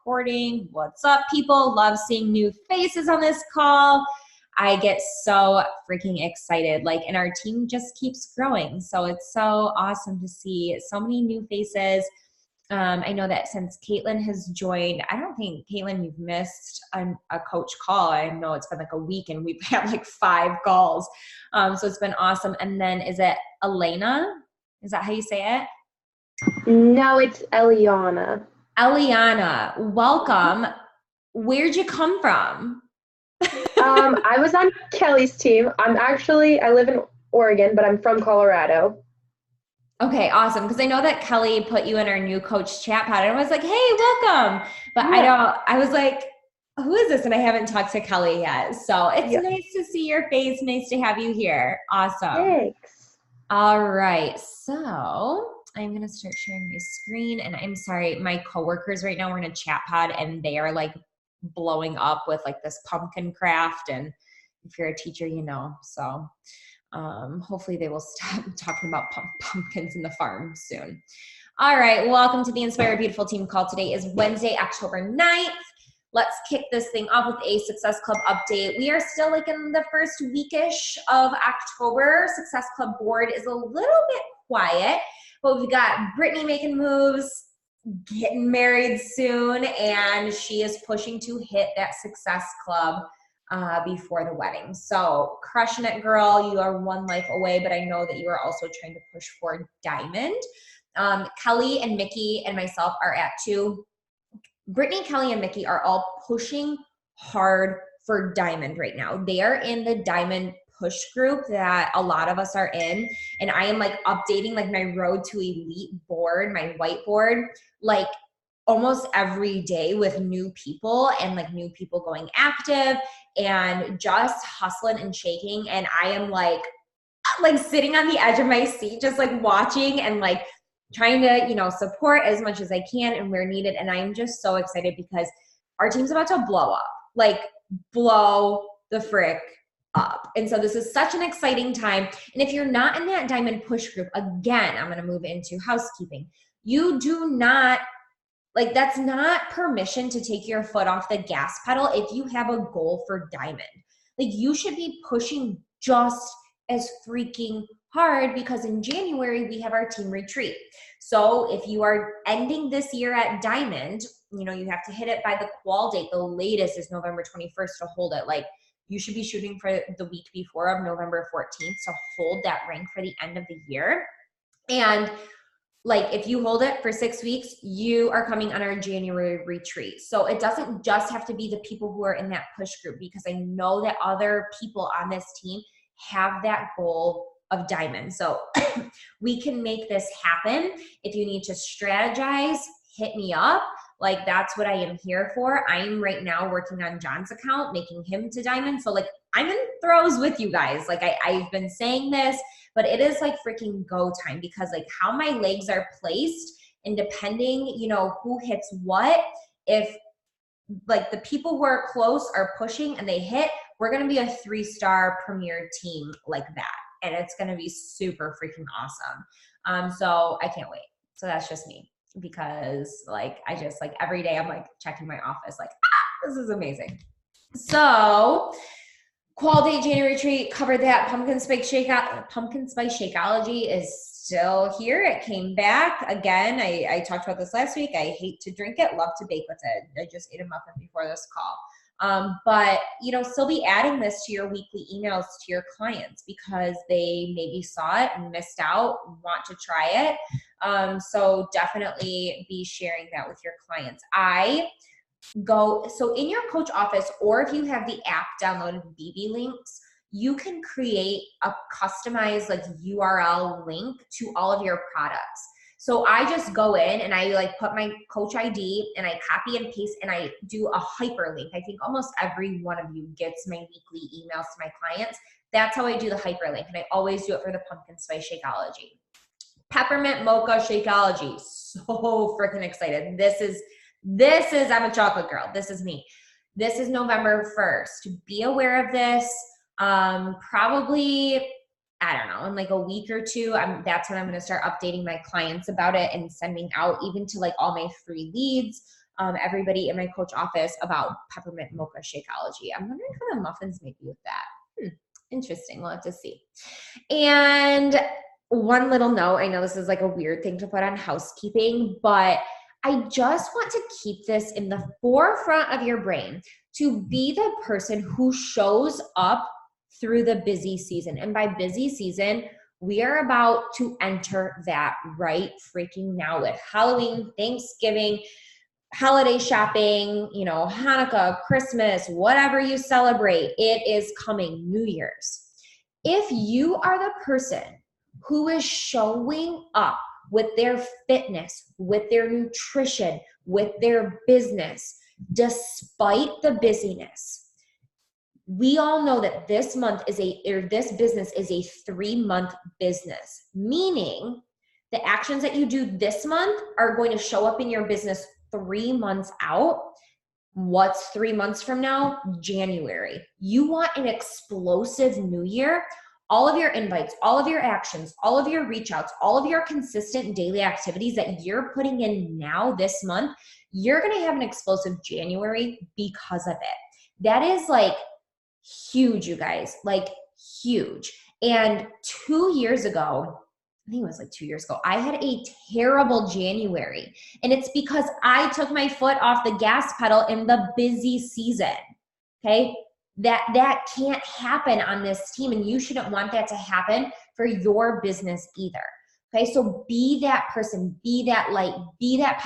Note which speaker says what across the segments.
Speaker 1: recording. What's up, people? Love seeing new faces on this call. I get so freaking excited, and our team just keeps growing. So it's so awesome to see so many new faces. I know that since Caitlin has joined, I don't think, Caitlin, you've missed a coach call. I know it's been a week and we've had 5 calls. So it's been awesome. And then is it Elena? Is that how you say it?
Speaker 2: No, it's Eliana.
Speaker 1: Eliana, welcome. Where'd you come from?
Speaker 2: I was on Kelly's team. I live in Oregon, but I'm from Colorado.
Speaker 1: Okay, awesome. Because I know that Kelly put you in our new coach chat pod, and I was like, hey, welcome. But I was like, who is this? And I haven't talked to Kelly yet. So it's nice to see your face. Nice to have you here. Awesome.
Speaker 2: Thanks.
Speaker 1: All right. So I'm going to start sharing my screen. And I'm sorry, my coworkers right now, we're in a chat pod and they are blowing up with this pumpkin craft. And if you're a teacher, you know, so hopefully they will stop talking about pumpkins in the farm soon. All right. Welcome to the Inspire Beautiful Team call. Today is Wednesday, October 9th. Let's kick this thing off with a Success Club update. We are still in the first weekish of October. Success Club board is a little bit quiet, but we've got Brittany making moves, getting married soon, and she is pushing to hit that Success Club before the wedding. So crushing it, girl. You are one life away, but I know that you are also trying to push for diamond. Kelly and Mickey and myself are at 2. Brittany, Kelly, and Mickey are all pushing hard for diamond right now. They are in the diamond push group that a lot of us are in. And I am updating my road to elite board, my whiteboard, almost every day with new people and new people going active and just hustling and shaking. And I am sitting on the edge of my seat, just watching and trying to, support as much as I can and where needed. And I'm just so excited because our team's about to blow up, blow the frick up. And so this is such an exciting time. And if you're not in that diamond push group, again, I'm going to move into housekeeping. You do not, that's not permission to take your foot off the gas pedal if you have a goal for diamond. You should be pushing just as freaking hard because in January we have our team retreat. So if you are ending this year at diamond, you have to hit it by the qual date. The latest is November 21st to hold it. You should be shooting for the week before of November 14th to hold that rank for the end of the year. And if you hold it for 6 weeks, you are coming on our January retreat. So it doesn't just have to be the people who are in that push group because I know that other people on this team have that goal of diamond. So we can make this happen. If you need to strategize, hit me up. That's what I am here for. I'm right now working on John's account, making him to diamond. So I'm in throws with you guys. I've been saying this, but it is freaking go time because how my legs are placed and depending, who hits what, if the people who are close are pushing and they hit, we're going to be a 3-star premier team that. And it's going to be super freaking awesome. So I can't wait. So that's just me because I just every day I'm checking my office this is amazing. So qual date January retreat, covered that. Pumpkin spice shakeology is still here. It came back again. I talked about this last week. I hate to drink it, love to bake with it. I just ate a muffin before this call. But still be adding this to your weekly emails to your clients because they maybe saw it and missed out, want to try it. So definitely be sharing that with your clients. So in your coach office, or if you have the app downloaded, BB Links, you can create a customized URL link to all of your products. So I just go in and I put my coach ID and I copy and paste and I do a hyperlink. I think almost every one of you gets my weekly emails to my clients. That's how I do the hyperlink. And I always do it for the pumpkin spice shakeology. Peppermint mocha shakeology. So freaking excited. This is, I'm a chocolate girl. This is me. This is November 1st. Be aware of this. Probably, I don't know, in a week or 2, that's when I'm going to start updating my clients about it and sending out even to all my free leads. everybody in my coach office about peppermint mocha Shakeology. I'm wondering how the muffins may be with that. Interesting. We'll have to see. And one little note, I know this is like a weird thing to put on housekeeping, but I just want to keep this in the forefront of your brain to be the person who shows up through the busy season. And by busy season, we are about to enter that right freaking now with Halloween, Thanksgiving, holiday shopping, Hanukkah, Christmas, whatever you celebrate, it is coming, New Year's. If you are the person who is showing up with their fitness, with their nutrition, with their business, despite the busyness, we all know that this business is a 3-month business, meaning the actions that you do this month are going to show up in your business 3 months out. What's 3 months from now? January. You want an explosive new year. All of your invites, all of your actions, all of your reach outs, all of your consistent daily activities that you're putting in now this month, you're going to have an explosive January because of it. That is like huge, you guys, like huge. And 2 years ago, I think it was like 2 years ago, I had a terrible January. And it's because I took my foot off the gas pedal in the busy season. Okay. That can't happen on this team, and you shouldn't want that to happen for your business either. Okay. So be that person, be that light, be that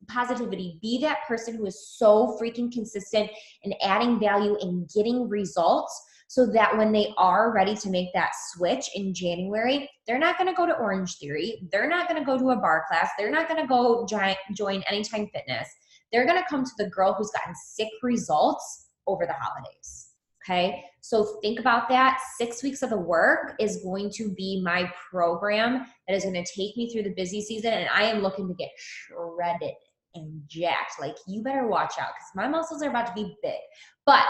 Speaker 1: positivity, be that person who is so freaking consistent and adding value and getting results, so that when they are ready to make that switch in January, they're not going to go to Orange Theory. They're not going to go to a bar class. They're not going to go join Anytime Fitness. They're going to come to the girl who's gotten sick results over the holidays. Okay. So think about that. 6 weeks of the work is going to be my program that is going to take me through the busy season. And I am looking to get shredded and jacked. Like, you better watch out because my muscles are about to be big. But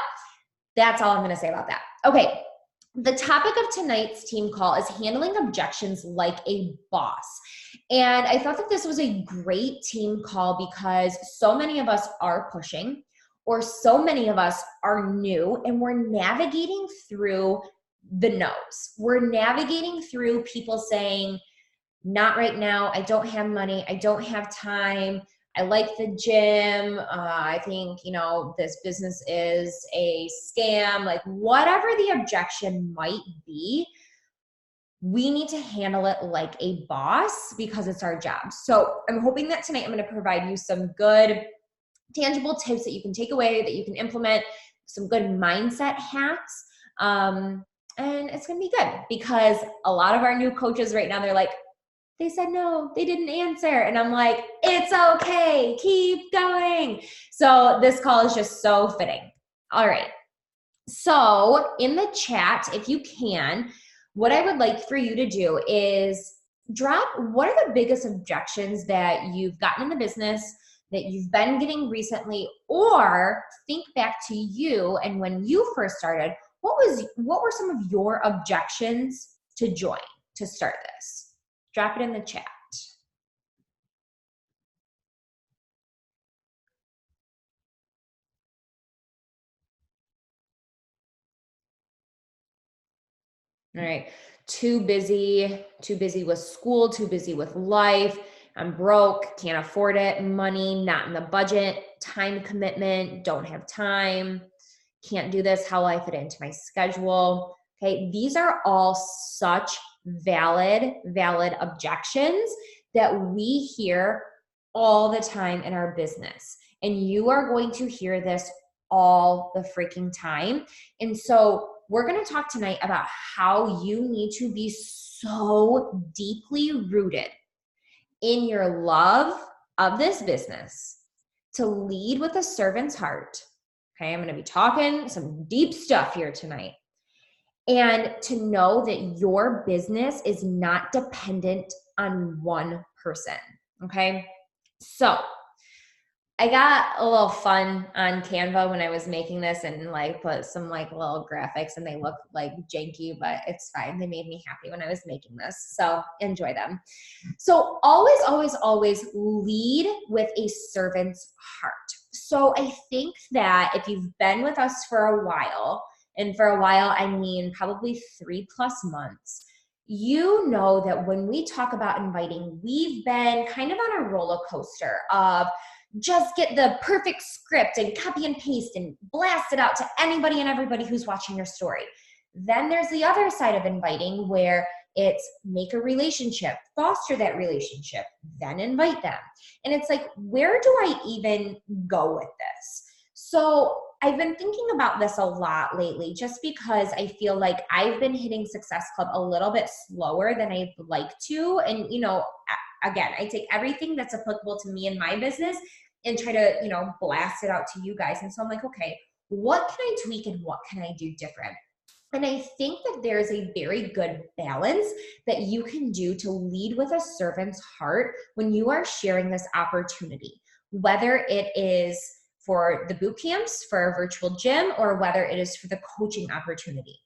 Speaker 1: that's all I'm going to say about that. Okay. The topic of tonight's team call is handling objections like a boss. And I thought that this was a great team call because so many of us are pushing, or so many of us are new, and we're navigating through the no's. We're navigating through people saying, not right now, I don't have money, I don't have time, I like the gym, I think, this business is a scam, like whatever the objection might be, we need to handle it like a boss because it's our job. So I'm hoping that tonight I'm going to provide you some good tangible tips that you can take away, that you can implement, some good mindset hacks. And it's going to be good because a lot of our new coaches right now, they're like, they said no, they didn't answer. And I'm like, it's okay, keep going. So this call is just so fitting. All right. So in the chat, if you can, what I would like for you to do is drop what are the biggest objections that you've gotten in the business, that you've been getting recently, or think back to you and when you first started, what were some of your objections to join, to start this? Drop it in the chat. All right. Too busy with school, too busy with life. I'm broke, can't afford it, money, not in the budget, time commitment, don't have time, can't do this, how will I fit it into my schedule? Okay, these are all such valid objections that we hear all the time in our business. And you are going to hear this all the freaking time. And so we're going to talk tonight about how you need to be so deeply rooted in your love of this business to lead with a servant's heart. Okay, I'm going to be talking some deep stuff here tonight. And to know that your business is not dependent on one person. Okay, so I got a little fun on Canva when I was making this and like put some like little graphics and they look like janky, but it's fine. They made me happy when I was making this. So enjoy them. So always, always, always lead with a servant's heart. So I think that if you've been with us for a while, and for a while, I mean probably 3+ months, you know that when we talk about inviting, we've been kind of on a roller coaster of just get the perfect script and copy and paste and blast it out to anybody and everybody who's watching your story. Then there's the other side of inviting where it's make a relationship, foster that relationship, then invite them. And it's like, where do I even go with this? So I've been thinking about this a lot lately just because I feel like I've been hitting Success Club a little bit slower than I'd like to. And, again, I take everything that's applicable to me in my business and try to, blast it out to you guys. And so I'm like, okay, what can I tweak and what can I do different? And I think that there's a very good balance that you can do to lead with a servant's heart when you are sharing this opportunity, whether it is for the boot camps, for a virtual gym, or whether it is for the coaching opportunity.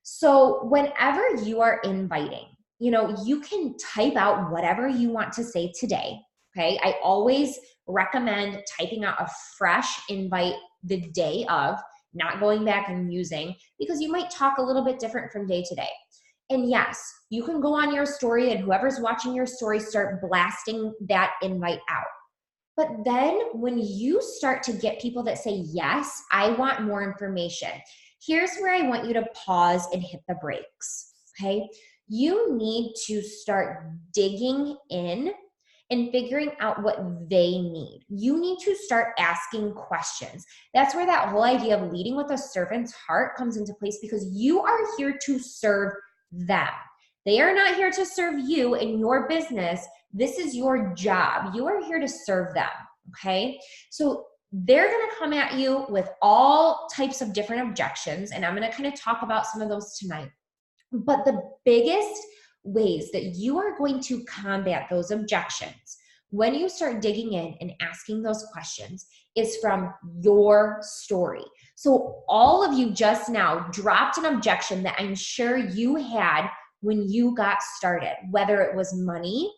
Speaker 1: So whenever you are inviting, you can type out whatever you want to say today. Okay. I always recommend typing out a fresh invite the day of, not going back and using, because you might talk a little bit different from day to day. And yes, you can go on your story and whoever's watching your story start blasting that invite out. But then when you start to get people that say, yes, I want more information, here's where I want you to pause and hit the brakes, okay? You need to start digging in and figuring out what they need. You need to start asking questions. That's where that whole idea of leading with a servant's heart comes into place, because you are here to serve them. They are not here to serve you in your business. This is your job. You are here to serve them, okay? So they're going to come at you with all types of different objections, and I'm going to kind of talk about some of those tonight. But the biggest ways that you are going to combat those objections when you start digging in and asking those questions is from your story. So all of you just now dropped an objection that I'm sure you had when you got started, whether it was money,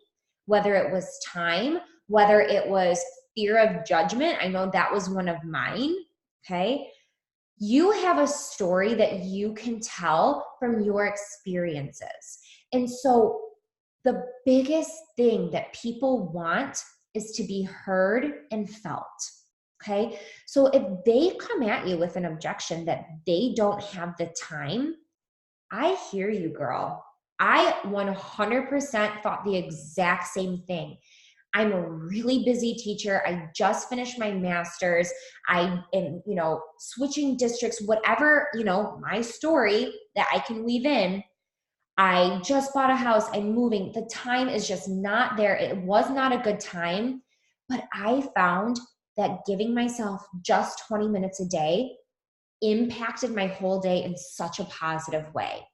Speaker 1: whether it was time, whether it was fear of judgment. I know that was one of mine, okay? You have a story that you can tell from your experiences. And so the biggest thing that people want is to be heard and felt, okay? So if they come at you with an objection that they don't have the time, I hear you, girl. I 100% thought the exact same thing. I'm a really busy teacher. I just finished my master's. I am, switching districts, whatever, my story that I can weave in. I just bought a house. I'm moving. The time is just not there. It was not a good time, but I found that giving myself just 20 minutes a day impacted my whole day in such a positive way.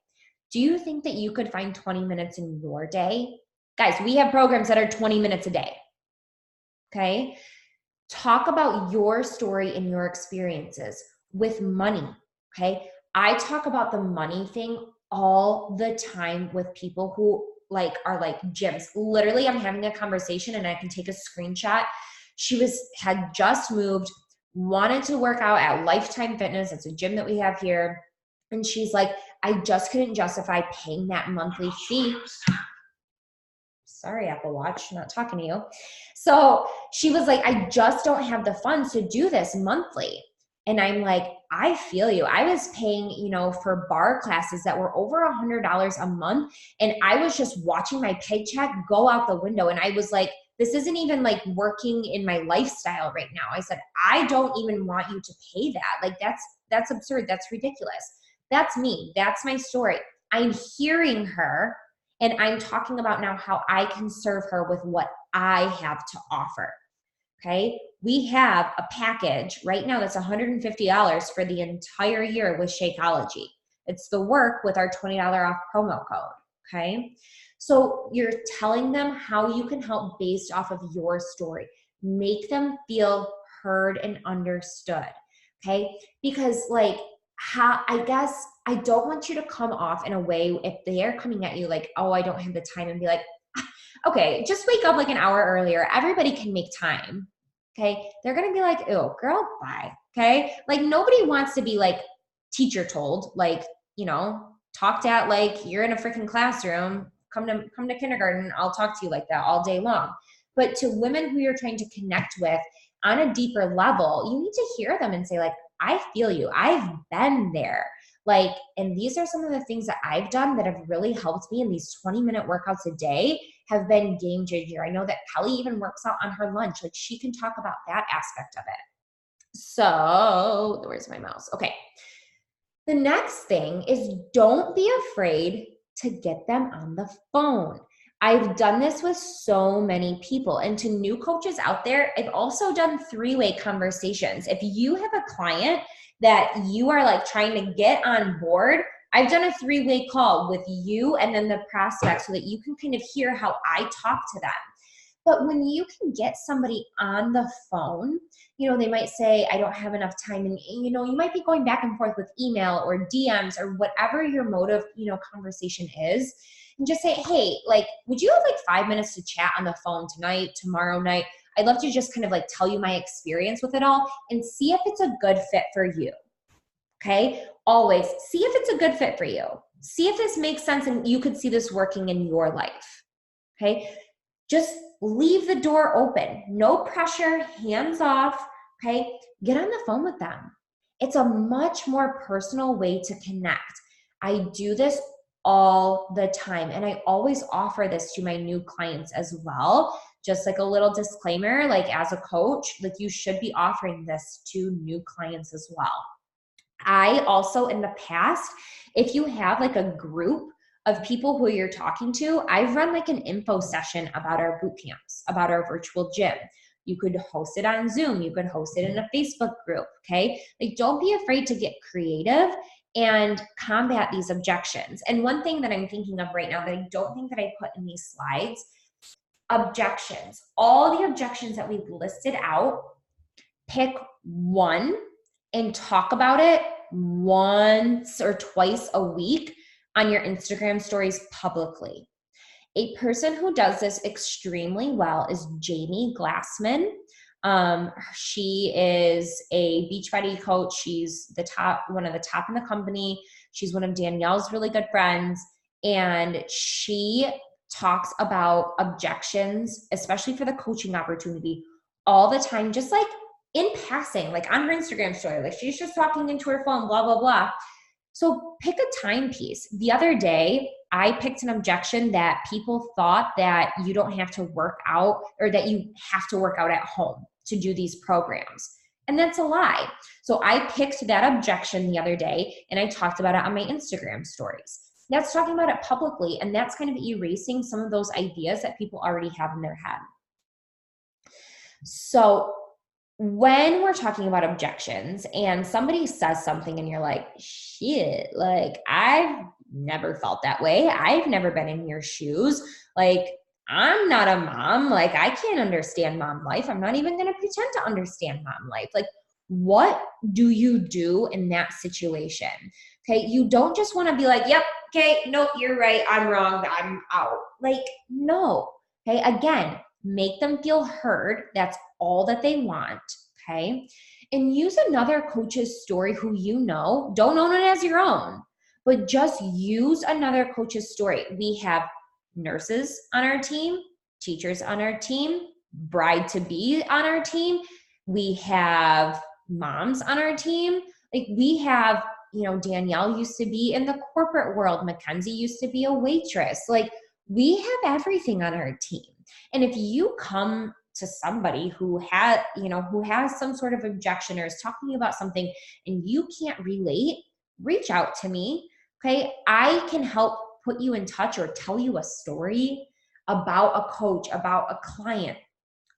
Speaker 1: Do you think that you could find 20 minutes in your day? Guys, we have programs that are 20 minutes a day. Okay? Talk about your story and your experiences with money. Okay? I talk about the money thing all the time with people who are gyms. Literally, I'm having a conversation and I can take a screenshot. She had just moved, wanted to work out at Lifetime Fitness. It's a gym that we have here. And she's like, I just couldn't justify paying that monthly fee. Sorry, Apple Watch, I'm not talking to you. So she was like, I just don't have the funds to do this monthly. And I'm like, I feel you. I was paying, for bar classes that were over $100 a month. And I was just watching my paycheck go out the window. And I was like, this isn't even like working in my lifestyle right now. I said, I don't even want you to pay that. Like that's absurd. That's ridiculous. That's me. That's my story. I'm hearing her. And I'm talking about now how I can serve her with what I have to offer, okay? We have a package right now that's $150 for the entire year with Shakeology. It's the work with our $20 off promo code, okay? So you're telling them how you can help based off of your story. make them feel heard and understood. Okay. Because like, I guess I don't want you to come off in a way if they are coming at you like, oh, I don't have the time, and be like, okay, just wake up like an hour earlier. Everybody can make time. Okay. They're going to be like, ew, girl, bye. Okay. Like nobody wants to be like teacher told, like, talked at like you're in a freaking classroom. Come to kindergarten. I'll talk to you like that all day long. But to women who you're trying to connect with on a deeper level, you need to hear them and say like, I feel you. I've been there. Like, and these are some of the things that I've done that have really helped me. And these 20-minute workouts a day have been game changer. I know that Kelly even works out on her lunch. Like she can talk about that aspect of it. So where's my mouse? Okay. The next thing is don't be afraid to get them on the phone. I've done this with so many people, and to new coaches out there, I've also done 3-way conversations. If you have a client that you are like trying to get on board, I've done a 3-way call with you and then the prospect so that you can kind of hear how I talk to them. But when you can get somebody on the phone, they might say, I don't have enough time. And, you might be going back and forth with email or DMs or whatever your mode of, conversation is. And just say, hey, like, would you have like 5 minutes to chat on the phone tonight, tomorrow night? I'd love to just kind of like tell you my experience with it all and see if it's a good fit for you. Okay. Always see if it's a good fit for you. See if this makes sense and you could see this working in your life. Okay. Just leave the door open. No pressure, hands off. Okay. Get on the phone with them. It's a much more personal way to connect. I do this all the time. And I always offer this to my new clients as well. Just like a little disclaimer, like as a coach, like you should be offering this to new clients as well. I also, in the past, if you have like a group of people who you're talking to, I've run like an info session about our boot camps, about our virtual gym. You could host it on Zoom. You could host it in a Facebook group. Okay. Like don't be afraid to get creative and combat these objections. And one thing that I'm thinking of right now that I don't think that I put in these slides, objections. All the objections that we've listed out, pick one and talk about it once or twice a week on your Instagram stories publicly. A person who does this extremely well is Jamie Glassman. She is a Beachbody coach. She's one of the top in the company. She's one of Danielle's really good friends. And she talks about objections, especially for the coaching opportunity, all the time, just like in passing, like on her Instagram story, like she's just talking into her phone, blah, blah, blah. So pick a timepiece. The other day, I picked an objection that people thought that you don't have to work out or that you have to work out at home to do these programs. And that's a lie. So I picked that objection the other day and I talked about it on my Instagram stories. That's talking about it publicly, and that's kind of erasing some of those ideas that people already have in their head. So when we're talking about objections and somebody says something and you're like, shit, like I've never felt that way. I've never been in your shoes. Like I'm not a mom. Like I can't understand mom life. I'm not even going to pretend to understand mom life. Like what do you do in that situation? Okay. You don't just want to be like, yep. Okay. Nope. You're right. I'm wrong. I'm out. Like, no. Okay. Again, make them feel heard. That's all that they want. Okay. And use another coach's story who don't own it as your own, but just use another coach's story. We have nurses on our team, teachers on our team, bride-to-be on our team. We have moms on our team. Like we have, Danielle used to be in the corporate world. Mackenzie used to be a waitress. Like we have everything on our team. And if you come to somebody who has some sort of objection or is talking about something and you can't relate, reach out to me. Okay. I can help put you in touch or tell you a story about a coach, about a client,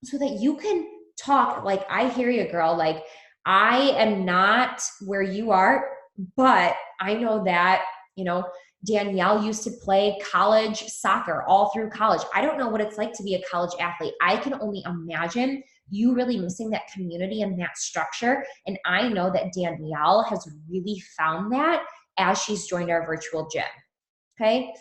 Speaker 1: so that you can talk. Like, I hear you, girl. Like, I am not where you are, but I know that, Danielle used to play college soccer all through college. I don't know what it's like to be a college athlete. I can only imagine you really missing that community and that structure. And I know that Danielle has really found that as she's joined our virtual gym. Okay.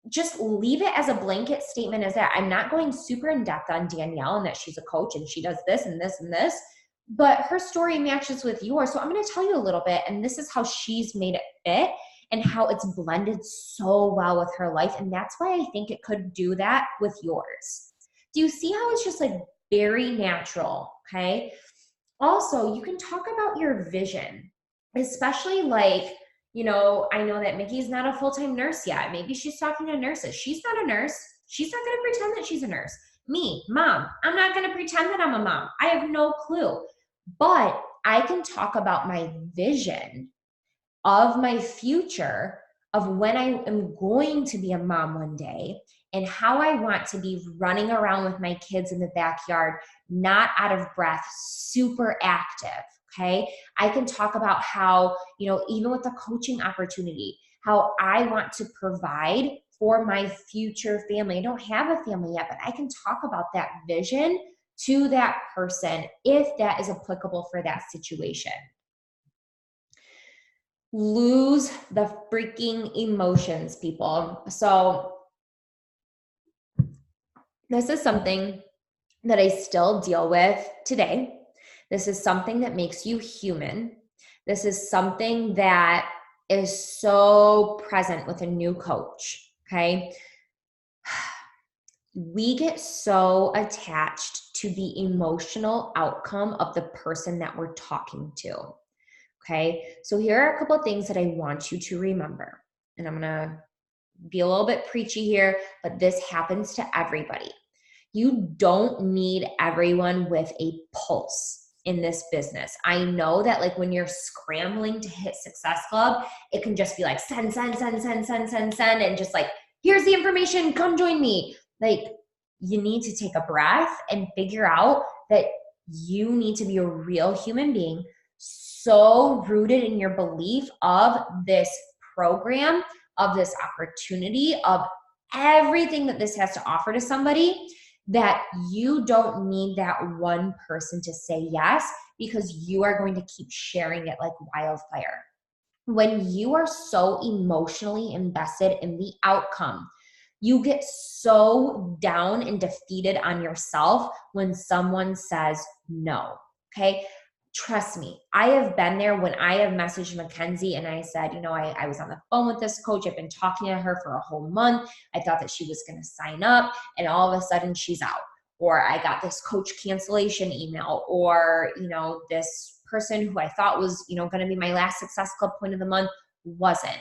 Speaker 1: Just leave it as a blanket statement as that. I'm not going super in depth on Danielle and that she's a coach and she does this and this and this, but her story matches with yours. So I'm going to tell you a little bit, and this is how she's made it fit and how it's blended so well with her life. And that's why I think it could do that with yours. Do you see how it's just like very natural? Okay. Also, you can talk about your vision, especially like, you know, I know that Mickey's not a full-time nurse yet. Maybe she's talking to nurses. She's not a nurse. She's not going to pretend that she's a nurse. Me, mom, I'm not going to pretend that I'm a mom. I have no clue. But I can talk about my vision of my future, of when I am going to be a mom one day, and how I want to be running around with my kids in the backyard, not out of breath, super active. Okay. I can talk about how, you know, even with the coaching opportunity, how I want to provide for my future family. I don't have a family yet, but I can talk about that vision to that person if that is applicable for that situation. Lose the freaking emotions, people. So this is something that I still deal with today. This is something that makes you human. This is something that is so present with a new coach, okay? We get so attached to the emotional outcome of the person that we're talking to, okay? So here are a couple of things that I want you to remember. And I'm gonna be a little bit preachy here, but this happens to everybody. You don't need everyone with a pulse in this business. I know that like when you're scrambling to hit Success Club, it can just be like send, and just like, here's the information, come join me. Like, you need to take a breath and figure out that you need to be a real human being, so rooted in your belief of this program, of this opportunity, of everything that this has to offer to somebody, that you don't need that one person to say yes, because you are going to keep sharing it like wildfire. When you are so emotionally invested in the outcome, you get so down and defeated on yourself when someone says no, okay? Trust me, I have been there when I have messaged Mackenzie and I said, you know, I was on the phone with this coach. I've been talking to her for a whole month. I thought that she was going to sign up, and all of a sudden she's out. Or I got this coach cancellation email, or, you know, this person who I thought was, you know, going to be my last Success Club point of the month wasn't.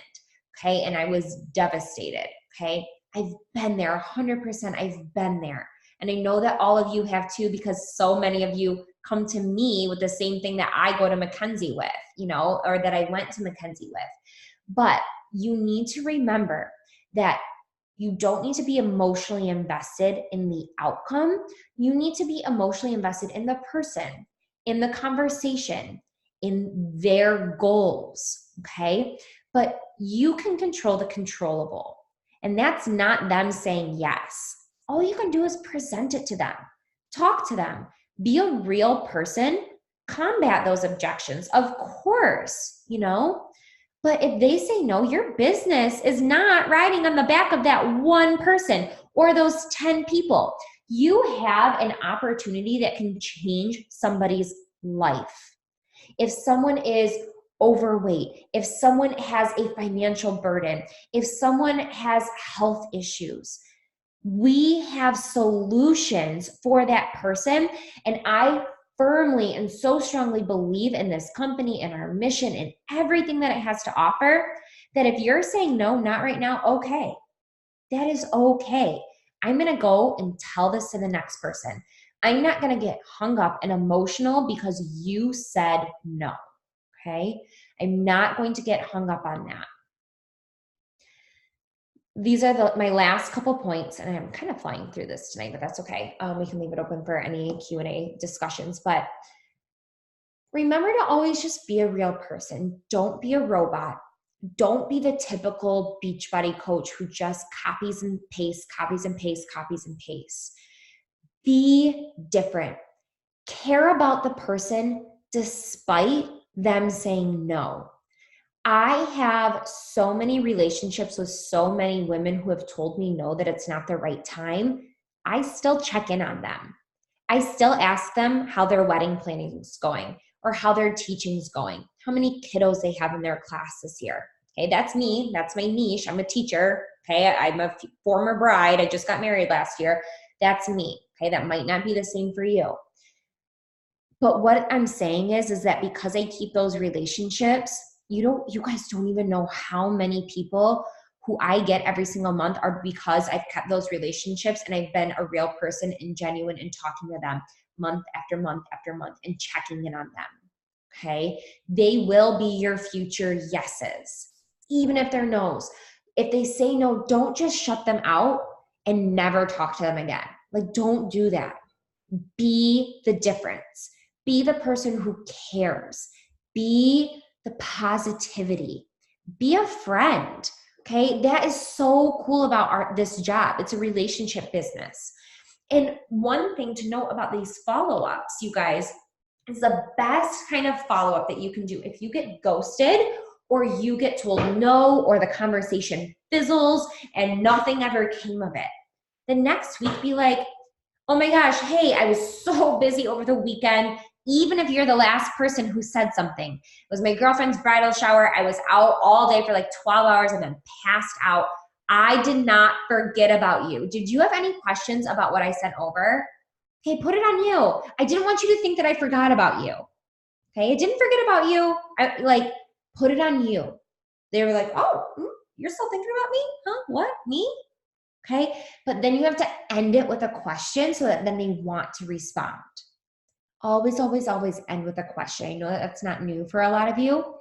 Speaker 1: Okay. And I was devastated. Okay. I've been there 100%. I've been there. And I know that all of you have too, because so many of you come to me with the same thing that I go to Mackenzie with, you know, or that I went to Mackenzie with. But you need to remember that you don't need to be emotionally invested in the outcome. You need to be emotionally invested in the person, in the conversation, in their goals, okay? But you can control the controllable. And that's not them saying yes. All you can do is present it to them, talk to them, be a real person, combat those objections, of course, you know? But if they say no, your business is not riding on the back of that one person or those 10 people. You have an opportunity that can change somebody's life. If someone is overweight, if someone has a financial burden, if someone has health issues, we have solutions for that person. And I firmly and so strongly believe in this company and our mission and everything that it has to offer, that if you're saying no, not right now, okay, that is okay. I'm going to go and tell this to the next person. I'm not going to get hung up and emotional because you said no. Okay. I'm not going to get hung up on that. These are my last couple points, and I'm kind of flying through this tonight, but that's okay. We can leave it open for any Q&A discussions, but remember to always just be a real person. Don't be a robot. Don't be the typical Beachbody coach who just copies and pastes, copies and pastes, copies and pastes. Be different. Care about the person despite them saying no. I have so many relationships with so many women who have told me no, that it's not the right time. I still check in on them. I still ask them how their wedding planning is going or how their teaching is going, how many kiddos they have in their class this year. Okay, that's me. That's my niche. I'm a teacher. Okay, I'm a former bride. I just got married last year. That's me. Okay, that might not be the same for you. But what I'm saying is that because I keep those relationships, you guys don't even know how many people who I get every single month are because I've kept those relationships and I've been a real person and genuine in talking to them month after month after month and checking in on them. Okay. They will be your future yeses, even if they're no's. If they say no, don't just shut them out and never talk to them again. Like, don't do that. Be the difference. Be the person who cares. Be the positivity. Be a friend. Okay, that is so cool about this job. It's a relationship business. And one thing to note about these follow-ups, you guys, is the best kind of follow-up that you can do. If you get ghosted or you get told no, or the conversation fizzles and nothing ever came of it, the next week be like, oh my gosh, hey, I was so busy over the weekend. Even if you're the last person who said something. It was my girlfriend's bridal shower. I was out all day for like 12 hours and then passed out. I did not forget about you. Did you have any questions about what I sent over? Okay, put it on you. I didn't want you to think that I forgot about you. Okay, I didn't forget about you. Put it on you. They were like, oh, you're still thinking about me? Huh? What? Me? Okay, but then you have to end it with a question so that then they want to respond. Always, always, always end with a question. I know that that's not new for a lot of you,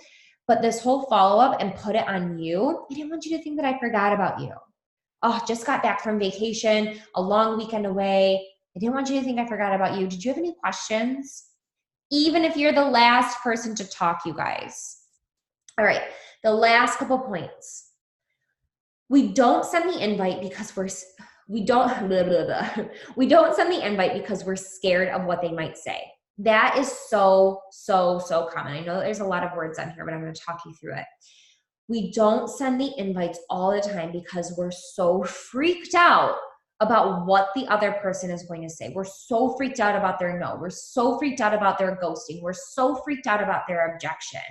Speaker 1: but this whole follow-up and put it on you. I didn't want you to think that I forgot about you. Oh, just got back from vacation, a long weekend away. I didn't want you to think I forgot about you. Did you have any questions? Even if you're the last person to talk, you guys. All right, the last couple points. We don't send the invite because we don't send the invite because we're scared of what they might say. That is so common. I know that there's a lot of words on here, but I'm going to talk you through it. We don't send the invites all the time because we're so freaked out about what the other person is going to say. We're so freaked out about their no. We're so freaked out about their ghosting. We're so freaked out about their objection.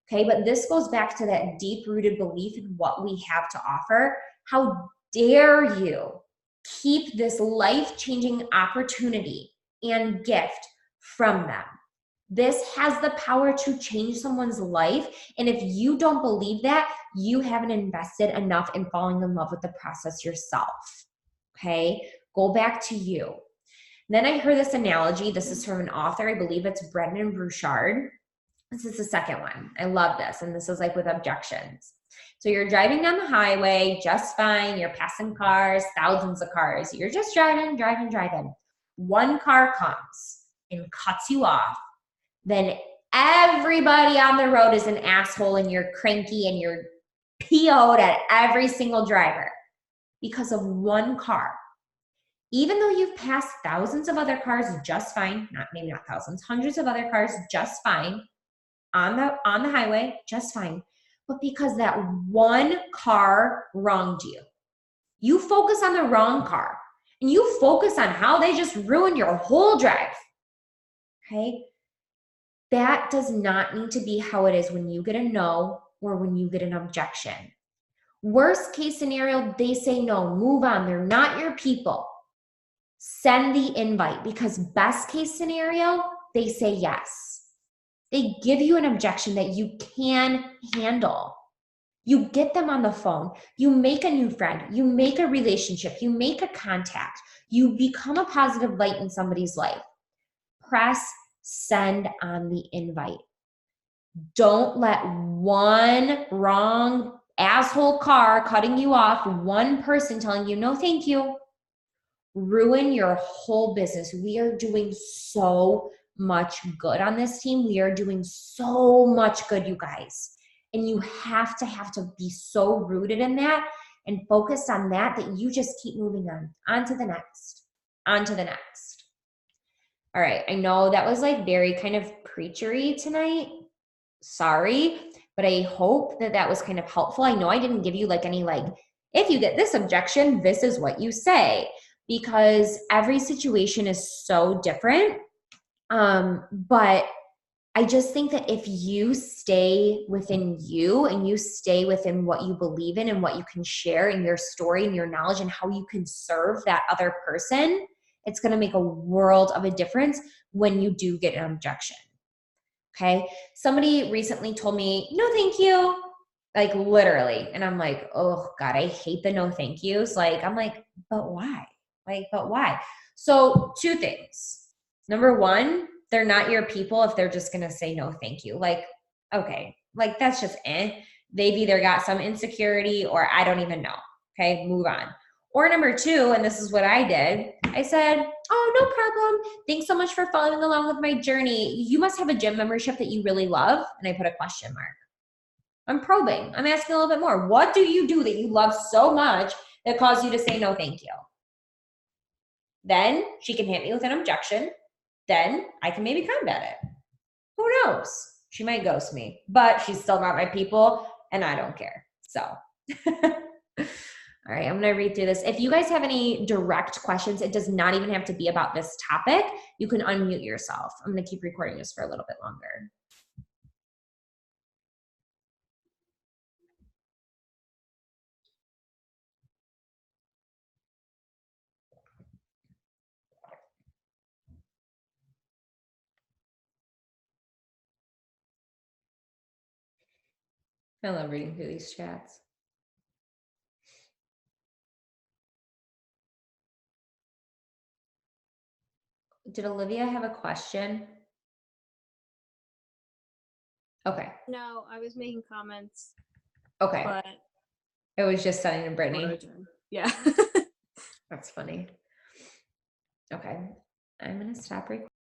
Speaker 1: Okay, but this goes back to that deep-rooted belief in what we have to offer. How dare you keep this life-changing opportunity and gift from them? This has the power to change someone's life. And if you don't believe that, you haven't invested enough in falling in love with the process yourself. Okay, go back to you. Then I heard this analogy. This is from an author. I believe it's Brendan Burchard. This is the second one. I love this. And this is like with objections. So you're driving down the highway just fine. You're passing cars, thousands of cars. You're just driving. One car comes and cuts you off. Then everybody on the road is an asshole and you're cranky and you're PO'd at every single driver because of one car. Even though you've passed thousands of other cars just fine, maybe not thousands, hundreds of other cars just fine, on the highway, just fine. But because that one car wronged you, you focus on the wrong car and you focus on how they just ruined your whole drive. Okay? That does not need to be how it is when you get a no or when you get an objection. Worst case scenario, they say no, move on. They're not your people. Send the invite because best case scenario, they say yes. They give you an objection that you can handle. You get them on the phone. You make a new friend. You make a relationship. You make a contact. You become a positive light in somebody's life. Press send on the invite. Don't let one wrong asshole car cutting you off, one person telling you no thank you, ruin your whole business. We are doing so much good on this team. We are doing so much good, you guys. And you have to be so rooted in that and focused on that you just keep moving on to the next. All right. I know that was like very kind of preachery tonight. Sorry, but I hope that that was kind of helpful. I know I didn't give you like any like, if you get this objection, this is what you say, because every situation is so different. But I just think that if you stay within you and you stay within what you believe in and what you can share in your story and your knowledge and how you can serve that other person, it's going to make a world of a difference when you do get an objection. Okay. Somebody recently told me, no, thank you. Like literally. And I'm like, oh God, I hate the no thank yous. Like, I'm like, but why? Like, but why? So, two things. Number one, they're not your people if they're just going to say no thank you. Like, okay, like that's just They've either got some insecurity or I don't even know. Okay, move on. Or number two, and this is what I did, I said, oh, no problem. Thanks so much for following along with my journey. You must have a gym membership that you really love. And I put a question mark. I'm probing. I'm asking a little bit more. What do you do that you love so much that caused you to say no thank you? Then she can hit me with an objection. Then I can maybe combat it. Who knows? She might ghost me, but she's still not my people and I don't care. So, all right, I'm going to read through this. If you guys have any direct questions, it does not even have to be about this topic. You can unmute yourself. I'm going to keep recording this for a little bit longer. I love reading through these chats. Did Olivia have a question? Okay.
Speaker 3: No, I was making comments.
Speaker 1: Okay.
Speaker 3: But
Speaker 1: it was just sending to Brittany.
Speaker 3: Yeah.
Speaker 1: That's funny. Okay. I'm going to stop recording.